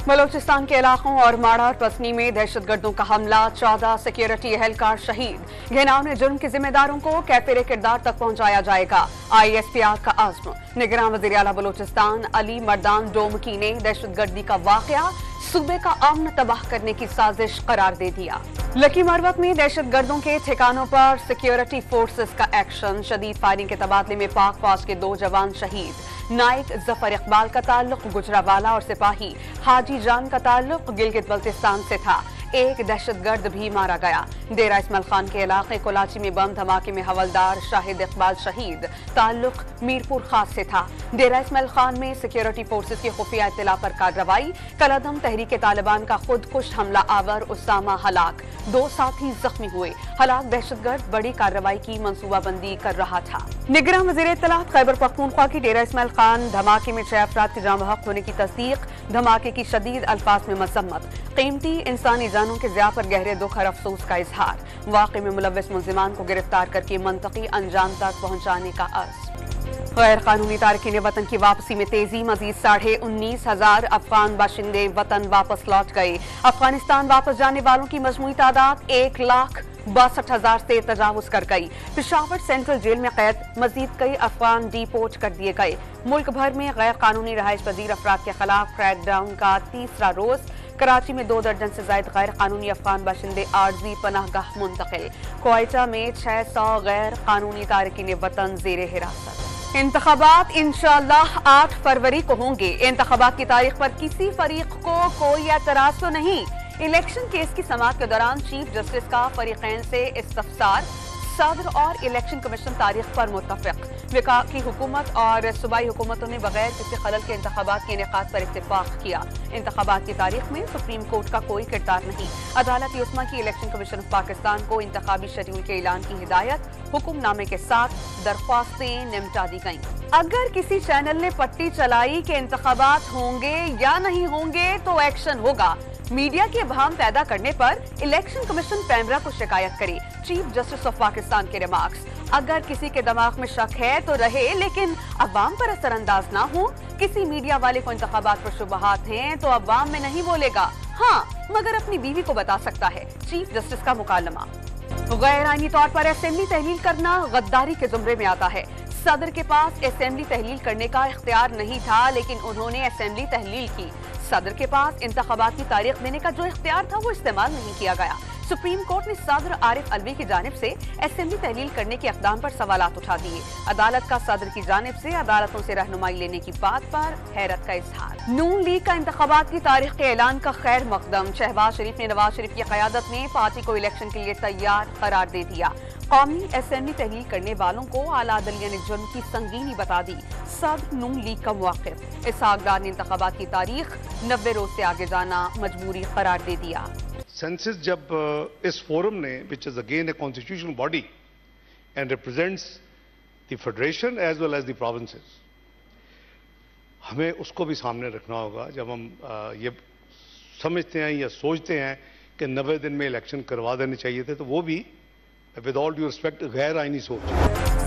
बलोचिस्तान के इलाकों और माड़ा और पसनी में दहशतगर्दों का हमला, 14 सिक्योरिटी एहलकार शहीद। घिनौने जुर्म के जिम्मेदारों को कैफिर किरदार तक पहुंचाया जाएगा। ISPR का आज़्म। निगरान वज़ीर आला बलोचिस्तान अली मर्दान डोमकी ने दहशतगर्दी का वाक़या सूबे का अमन तबाह करने की साजिश करार दे दिया। लकी मरवत में दहशतगर्दों के ठिकानों पर सिक्योरिटी फोर्सेस का एक्शन। शदीद फायरिंग के तबादले में पाक फौज के 2 जवान शहीद। नाइक जफर इकबाल का ताल्लुक गुजरावाला और सिपाही हाजी जान का ताल्लुक गिलगित बल्तिस्तान से था। एक दहशतगर्द भी मारा गया। डेरा इस्माइल खान के इलाके कोलाची में बम धमाके में हवलदार शाहिद इकबाल शहीद। ताल्लुक मीरपुर खास से था। डेरा इस्माइल खान में सिक्योरिटी फोर्सेस की खुफिया इत्तला पर कार्रवाई। कलअदम तहरीक तालिबान का खुदकुश हमला आवर उसामा हलाक। 2 साथी जख्मी हुए। हलाक दहशतगर्द बड़ी कार्रवाई की मंसूबाबंदी कर रहा था। निगरान वज़ीर इत्तलात खैबर पख्तूनख्वा की डेरा इस्माइल खान धमाके में 6 अफराद के जाँ बहक होने की तस्दीक। धमाके की शदीद अल्फाज में मजम्मत। कीमती इंसानी जानों के ज़िया पर गहरे दुख और अफसोस का इजहार। वाक़े में मुलव्विस मुल्ज़िमान को गिरफ्तार करके मंतकी अंजाम तक पहुंचाने का अज़्म। गैर कानूनी तारकीन वतन की वापसी में तेजी। मजीद 19,500 अफगान बाशिंदे वतन वापस लौट गए। अफगानिस्तान वापस जाने वालों की मजमूई तादाद 1,62,000 से तजावुज कर गई। पेशावर सेंट्रल जेल में कैद मजीद कई अफगान डिपोर्ट कर दिए गए। मुल्क भर में गैर कानूनी रहायश पजीर अफराद के खिलाफ क्रैकडाउन का 3रा रोज। कराची में 2 दर्जन से ज्यादा गैर कानूनी अफगान बाशिंदे आर्जी पनाहगाह मुंतकिल। क्वेटा में 600 गैर कानूनी तारकीन वतन जेर हिरासत। इंतखाबात इंशाअल्लाह 8 फरवरी को होंगे। इंतखाबात की तारीख पर किसी फरीक को कोई एतराज तो नहीं। इलेक्शन केस की समाअत के दौरान चीफ जस्टिस का फरीकैन से इस्तफसार। सदर और इलेक्शन कमीशन तारीख पर मुत्तफिक। वफाकी हुकूमत और सूबाई हुकूमतों ने बगैर किसी खलल के इंतखाबात के इनेकाद पर इत्तेफाक किया। इंतखाबात की तारीख में सुप्रीम कोर्ट का कोई किरदार नहीं। अदालत उस्मा की इलेक्शन कमीशन ऑफ पाकिस्तान को इंतखाबी शेड्यूल के ऐलान की हिदायत हुक्मनामे के साथ दरख्वास्तें निमटा दी गईं। अगर किसी चैनल ने पट्टी चलाई कि इंतखाबात होंगे या नहीं होंगे तो एक्शन होगा। मीडिया के अभाम पैदा करने पर इलेक्शन कमीशन पैमरा को शिकायत करे। चीफ जस्टिस ऑफ पाकिस्तान के रिमार्क्स। अगर किसी के दिमाग में शक है तो रहे, लेकिन अवाम पर असरअंदाज ना हो। किसी मीडिया वाले को इंतखाबात पर शुबहात हैं तो अवाम में नहीं बोलेगा, हाँ मगर अपनी बीवी को बता सकता है। चीफ जस्टिस का मुकालमा। गैर आईनी तौर पर असेंबली तहलील करना गद्दारी के जुमरे में आता है। सदर के पास असेंबली तहलील करने का इख्तियार नहीं था, लेकिन उन्होंने असेंबली तहलील की। सदर के पास इंतखाबात की तारीख देने का जो इख्तियार था वो इस्तेमाल नहीं किया गया। सुप्रीम कोर्ट ने सदर आरिफ अलवी की जानिब से असेंबली तहलील करने के इक़दाम पर सवालात उठा दिए। अदालत का सदर की जानिब से अदालतों से रहनुमाई लेने की बात पर हैरत का इजहार। नून लीग का इंतखाबात की तारीख के ऐलान का खैर मकदम। शहबाज शरीफ ने नवाज शरीफ की क़यादत में पार्टी को इलेक्शन के लिए तैयार करार दे दिया। कौमी असेंबली तहलील करने वालों को आला अदलिया ने जुर्म की संगीनी बता दी। सब नून लीग का मुवाक़िफ़। इसहाक़ डार ने इंतखाबात की तारीख 90 रोज से आगे जाना मजबूरी करार दे दिया। सेंसस जब इस फोरम ने, which is again a constitutional body and represents the federation as well as the provinces, हमें उसको भी सामने रखना होगा। जब हम ये समझते हैं या सोचते हैं कि 90 दिन में इलेक्शन करवा देने चाहिए थे, तो वो भी विद ऑल ड्यू रिस्पेक्ट गैर आईनी सोच।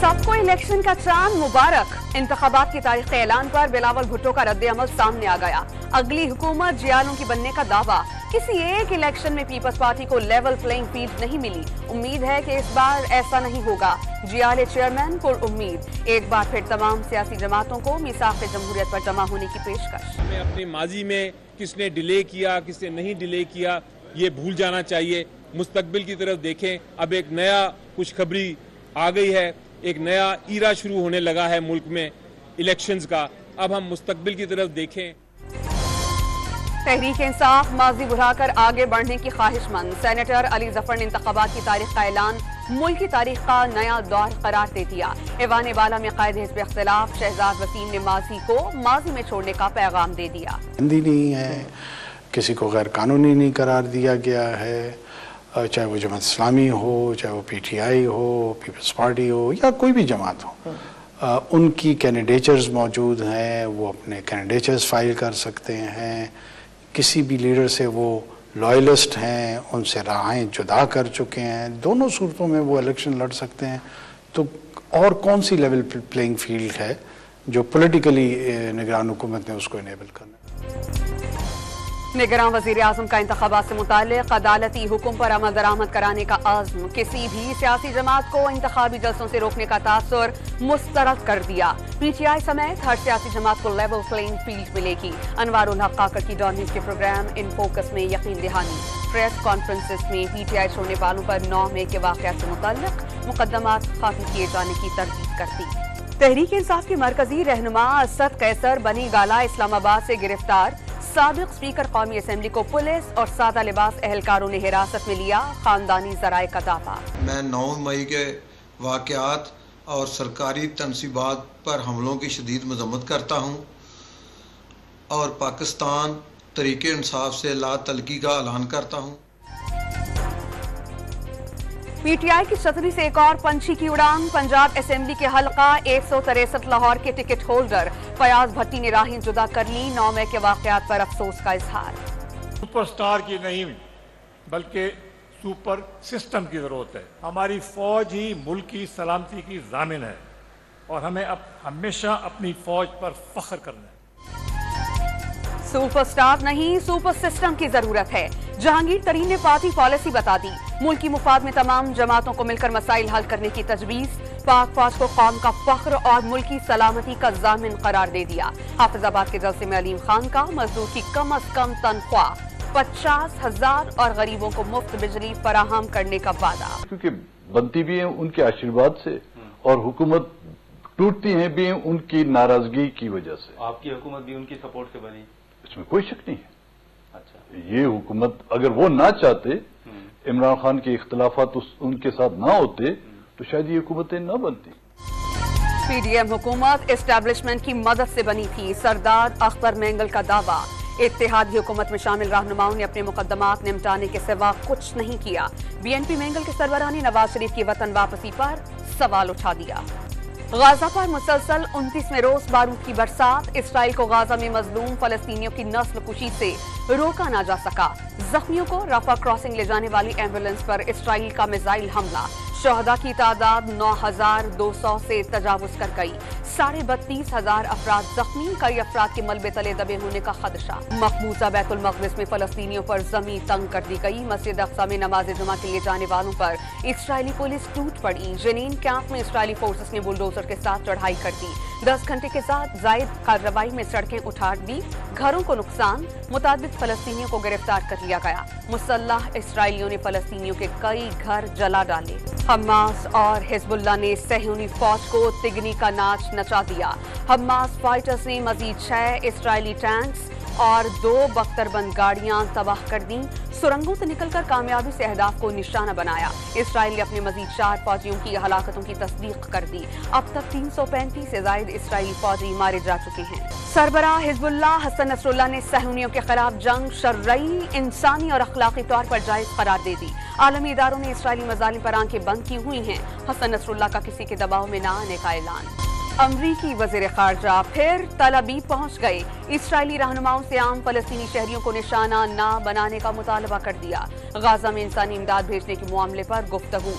सबको इलेक्शन का चांद मुबारक। इंतखाबात की तारीख के ऐलान पर बिलावल भुट्टो का रद्द अमल सामने आ गया। अगली हुकूमत जियालों की बनने का दावा। किसी एक इलेक्शन में पीपल्स पार्टी को लेवल प्लेइंग फील्ड नहीं मिली। उम्मीद है कि इस बार ऐसा नहीं होगा। जियाले चेयरमैन पुर उम्मीद। एक बार फिर तमाम सियासी जमातों को मिसाक़ जमहूरियत पर जमा होने की पेशकश। हमें अपने माजी में किसने डिले किया, किसने नहीं डिले किया, ये भूल जाना चाहिए। मुस्तकबिल की तरफ देखें। अब एक नया खुशखबरी आ गई है, एक नया ईरा शुरू होने लगा है मुल्क में इलेक्शंस का। अब हम मुस्तकबिल की तरफ देखें। तहरीक इंसाफ माजी बुलाकर आगे बढ़ने की ख्वाहिशमंद। सेनेटर अली जफर ने इंतखाबात की तारीख का ऐलान मुल्क की तारीख का नया दौर करार दे दिया। ऐवान बाला में कायद हिज़्ब इख्तिलाफ शहजाद वसीम ने माजी को माजी में छोड़ने का पैगाम दे दिया। हिंदी नहीं है, किसी को गैर कानूनी नहीं करार दिया गया है, चाहे वो जमात इस्लामी हो, चाहे वो PTI हो, पीपल्स पार्टी हो, या कोई भी जमात हो। उनकी कैंडिडेचर्स मौजूद हैं, वो अपने कैंडिडेचर्स फाइल कर सकते हैं। किसी भी लीडर से वो लॉयलिस्ट हैं, उनसे राहें जुदा कर चुके हैं। दोनों सूरतों में वो इलेक्शन लड़ सकते हैं। तो और कौन सी लेवल प्लेइंग फील्ड है जो पॉलिटिकली निगरान हुकूमत ने उसको इनेबल करना है। निगरान वजीर आजम का इंतखाबात से मुताल्लिक अदालती हुक्म पर अमल दरामद कराने का आज़्म। किसी भी सियासी जमात को इंतखाबी जलसों से रोकने का तासुर मुस्तरद कर दिया। PTI समेत हर सियासी जमात को लेवल प्लेइंग फील्ड मिलेगी। अनवारुल हक काकड़ की डॉन न्यूज़ के प्रोग्राम इन फोकस में यकीन दहानी। प्रेस कॉन्फ्रेंसेस में PTI छोड़ने वालों पर 9 मई के वाक़यात से मुताल्लिक मुकदमात खत्म किए जाने की तरदीद करती। तहरीक इंसाफ के मरकजी रहनुमा असद कैसर बनी गाला इस्लामाबाद से गिरफ्तार। साबिक स्पीकर कौमी असम्बली को पुलिस और सादा लिबास एहलकारों ने हिरासत में लिया। खानदानी जराए का दावा। मैं 9 मई के वाक़यात और सरकारी तनसीबात पर हमलों की शदीद मजम्मत करता हूँ और पाकिस्तान तरीके इंसाफ से ला तलकी का ऐलान करता हूँ। PTI की छतरी से एक और पंछी की उड़ान। पंजाब असेंबली के हलका 163 लाहौर के टिकट होल्डर फयाज भट्टी ने राहें जुदा कर ली। 9 मई के वाक़यात पर अफसोस का इजहार। सुपरस्टार की नहीं बल्कि सुपर सिस्टम की जरूरत है। हमारी फौज ही मुल्क की सलामती की जामिन है और हमें अब हमेशा अपनी फौज पर फख्र करना है। सुपरस्टार नहीं, सुपर सिस्टम की जरूरत है। जहांगीर तरीन ने पार्टी पॉलिसी बता दी। मुल्की मुफाद में तमाम जमातों को मिलकर मसाइल हल करने की तजवीज। पाक फौज को कौम का फख्र और मुल्की सलामती का जामिन करार दे दिया। हाफिजाबाद के जलसे में अलीम खान का मजदूर की कम अज कम तनख्वाह 50,000 और गरीबों को मुफ्त बिजली फराहम करने का वादा। क्योंकि बनती भी है उनके आशीर्वाद से और हुकूमत टूटती है भी उनकी नाराजगी की वजह से। आपकी हुकूमत भी उनकी सपोर्ट से बनी, इसमें कोई शक नहीं है। अच्छा, ये हुकूमत अगर वो ना चाहते, इमरान खान के इख्तलाफात उनके साथ ना होते तो शायद ये हुकूमतें ना बनती। PDM हुकूमत एस्टैब्लिशमेंट की मदद से बनी थी। सरदार अख्तर मेंगल का दावा। इत्तेहादी हुकूमत में शामिल रहनुमाओं ने अपने मुकदमात निपटाने के सिवा कुछ नहीं किया। BNP मेंगल के सरबराह ने नवाज शरीफ की वतन वापसी पर सवाल उठा दिया। गाजा पर मुसलसल 29वें रोज बारूद की बरसात। इसराइल को गाजा में मजलूम फलस्तीनियों की नस्ल कुशी से रोका ना जा सका। जख्मियों को रफा क्रॉसिंग ले जाने वाली एम्बुलेंस पर इसराइल का मिसाइल हमला। शहदा की तादाद 9,200 से तजावुज कर गई। 32,500 अफराद जख्मी। कई अफराद के मलबे तले दबे होने का खदशा। मकबूजा बैतुल मक़दिस में फलस्तीनियों पर जमी तंग कर दी गई। मस्जिद अक्सा में नमाज जुमा के लिए जाने वालों पर इसराइली पुलिस टूट पड़ी। जनीन कैंप में इसराइली फोर्सेस ने बुलडोजर के साथ चढ़ाई कर दी। 10 घंटे के साथ जायद कार्रवाई में सड़कें उठाड़ दी। घरों को नुकसान। मुताबिक फलस्तीनियों को गिरफ्तार कर लिया गया। मुसल्लह इसराइलियों ने फलस्तीनियों के कई घर जला डाले। हमास और हिजबुल्लाह ने सहूनी फौज को तिगनी का नाच नचा दिया। हमास फाइटर्स ने मजीद 6 इसराइली टैंक्स और 2 बख्तरबंद गाड़ियां तबाह कर दी। सुरंगों से निकलकर कामयाबी से अहदाफ को निशाना बनाया। इसराइल ने अपने मजीद 4 फौजियों की हलाकतों की तस्दीक कर दी। अब तक 335 से ज्यादा इसराइली फौजी मारे जा चुके हैं। सरबराह हिजबुल्लाह हसन नसरुल्लाह ने सहूनियों के खिलाफ जंग शर्ई, इंसानी और अखलाकी तौर पर जायज करार दे दी। आलमी इदारों ने इसराइली मजालिम पर आंखें बंद की हुई हैं। हसन नसरुल्लाह का किसी के दबाव में न आने का ऐलान। अमरीकी वज़ीर ख़ारजा फिर तल अबीब पहुंच गए। इसराइली रहनुमाओं से आम फलस्तीनी शहरियों को निशाना न बनाने का मुतालबा कर दिया। गाजा में इंसानी इमदाद भेजने के मामले पर गुफ्तगू।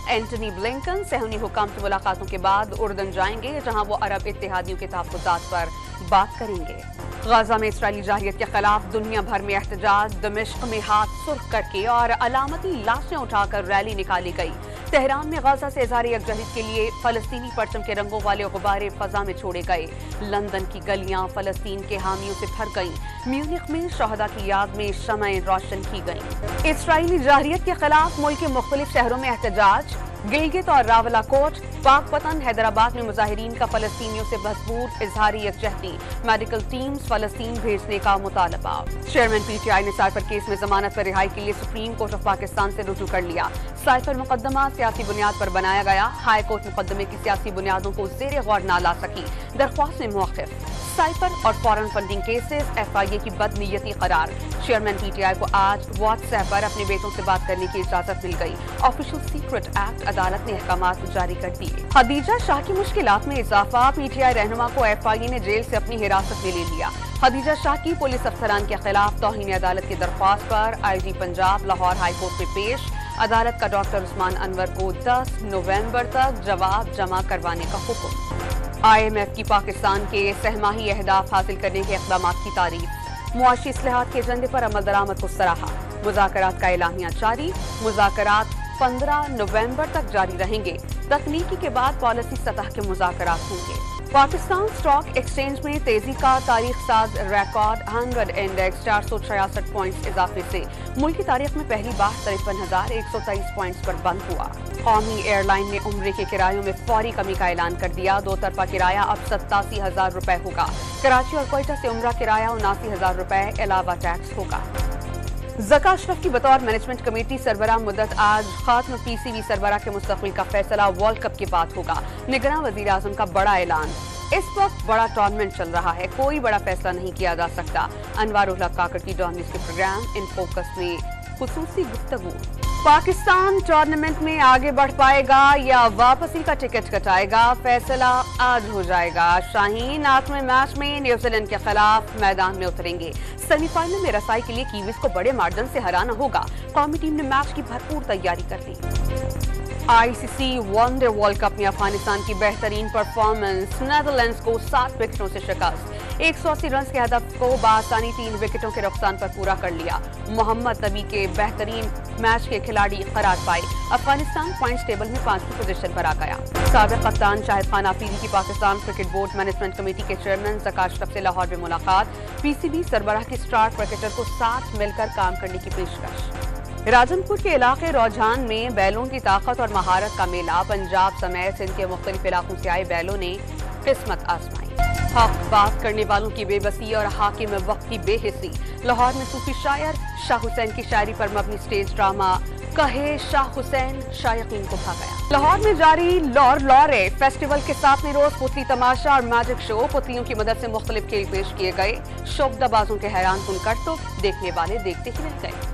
एंटनी ब्लिंकन सहूनी हुकाम से मुलाकातों के बाद उर्दन जाएंगे, जहां वो अरब इत्तेहादियों के तहफ़्फ़ुज़ात पर बात करेंगे। गाजा में इसराइली जाहिरियत के खिलाफ दुनिया भर में एहतजाज। दमिश्क में हाथ सुर्ख करके और अलामती लाशें उठाकर रैली निकाली गई। तेहरान में गाजा से इज़हार यकजहत के लिए फलस्तीनी परचम के रंगों वाले गुब्बारे फजा में छोड़े गए। लंदन की गलियां फलस्तीन के हामियों से भर गईं। म्यूनिख में शहदा की याद में शमएं रोशन की गईं। इसराइली जाहिरियत के खिलाफ मुल्क के मुख्तलिफ शहरों में एहतजाज। गिलगित और रावलाकोट, पाकपतन, हैदराबाद में मुजाहिरीन का फलस्तीनियों से भरपूर इजहारी यकजहती। मेडिकल टीम्स फलस्तीन भेजने का मुतालबा। चेयरमैन PTI ने साइफर केस में जमानत पर रिहाई के लिए सुप्रीम कोर्ट ऑफ पाकिस्तान से रुजू कर लिया। साइफर मुकदमा सियासी बुनियाद पर बनाया गया। हाई कोर्ट मुकदमे की सियासी बुनियादों को ज़ेर गौर न ला सकी। दरख्वास्त में मौक़िफ़। साइफर और फॉरेन फंडिंग केसेस FIA की बदनीयती करार। चेयरमैन PTI को आज व्हाट्सएप पर अपने बेटों से बात करने की इजाजत मिल गई। ऑफिशियल सीक्रेट एक्ट अदालत ने अहकामात जारी कर दिए। खदीजा शाह की मुश्किलात में इजाफा। PTI रहनुमा को FIA ने जेल से अपनी हिरासत में ले लिया। खदीजा शाह की पुलिस अफसरान के खिलाफ तौहीन अदालत की दरख्वास्त पर IG Punjab Lahore high court में पेश। अदालत का डॉक्टर उस्मान अनवर को 10 नवंबर तक जवाब जमा करवाने का हुक्म। IMF की पाकिस्तान के सहमाही अहदाफ हासिल करने के इक़दामात की तारीफ। معاشی اصلاحات کے ایجنڈے پر عمل درآمد کو سراہا. مذاکرات کا اعلامیہ جاری. مذاکرات 15 نومبر تک جاری رہیں گے. تکنیکی کے بعد پالیسی سطح کے مذاکرات ہوں گے. پاکستان اسٹاک ایکسچینج میں تیزی کا تاریخ ساز ریکارڈ. 100 انڈیکس 466 پوائنٹس اضافے سے ملک کی تاریخ میں پہلی بار 53,123 پوائنٹس پر بند ہوا. قومی ایئر لائن نے عمرے کے کرایوں میں فوری کمی کا اعلان کر دیا. 2 طرفہ کرایہ اب 87,000 روپے ہوگا. کراچی اور کوئٹہ سے عمرہ کرایہ 79,000 روپے علاوہ ٹیکس ہوگا. ذکا اشرف کی بطور مینجمنٹ کمیٹی سربراہ مدت. آج خاتم پی سی بی سربراہ کے مستقبل کا فیصلہ ورلڈ کپ کے بعد ہوگا. نگراں وزیر اعظم کا بڑا اعلان. اس وقت بڑا ٹورنامنٹ چل رہا ہے, کوئی بڑا فیصلہ نہیں کیا جا سکتا. انوار الحق کاکڑ کی ڈان نیوز کے پروگرام ان فوکس میں خصوصی گفتگو. پاکستان ٹورنامنٹ میں آگے بڑھ پائے گا یا واپسی کا ٹکٹ کٹائے گا, فیصلہ آج ہو جائے گا. شاہین 8ویں میچ میں نیوزی لینڈ کے خلاف میدان میں اتریں گے. سیمی فائنل میں رسائی کے لیے کیویز کو بڑے مارجن سے ہرانا ہوگا. قومی ٹیم نے میچ کی بھرپور تیاری کر لی. آئی سی سی ون ڈے ورلڈ کپ میں افغانستان کی بہترین پرفارمنس. نیدرلینڈز کو 7 وکٹوں سے شکست. 180 رنز کے ہدف کو بآسانی 3 وکٹوں کے نقصان پر پورا کر لیا. محمد نبی کے بہترین میچ کے کھلاڑی قرار پائے. افغانستان پوائنٹس ٹیبل میں 5ویں پوزیشن پر آ گیا. سابق کپتان شاہد خان آفریدی کی Pakistan cricket board management committee کے چیئرمین ذکا اشرف سے لاہور میں ملاقات. پی سی بی سربراہ کی اسٹار کرکٹر کو ساتھ مل کر کام کرنے کی پیشکش. راجن پور کے علاقے روجھان میں بیلوں کی طاقت اور مہارت کا میلہ. پنجاب سمیت سندھ کے مختلف علاقوں سے آئے بیلوں نے قسمت آزمائی. حق بات کرنے والوں کی بے بسی اور حاکم وقت کی بے حسی. لاہور میں صوفی شاعر شاہ حسین کی شاعری پر مبنی سٹیج ڈرامہ کہے شاہ حسین شائقین کو بھا گیا. لاہور میں جاری لورے فیسٹیول کے 7ویں روز پتلی تماشا اور میجک شو. پتلیوں کی مدد سے مختلف کھیل پیش کیے گئے. شوبدہ بازوں کے حیران کن کرتب دیکھنے والے دیکھتے ہی رہ گئے.